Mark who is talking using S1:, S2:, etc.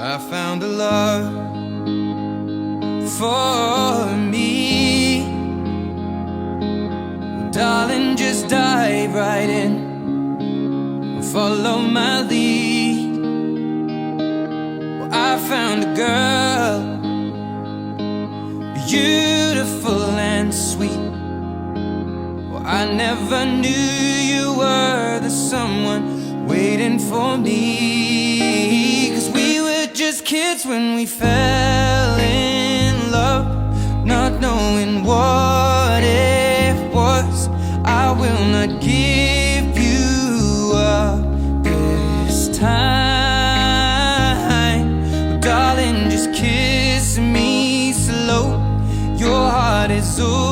S1: I found a love for me. Darling, just dive right in, follow my lead. Well, I found a girl, beautiful and sweet. Well, I never knew you were the someone waiting for me. 'Cause we were just kids when we fell in love, not knowing what it was. I will not give you up this time. Darling, just kiss me slow. Your heart is over.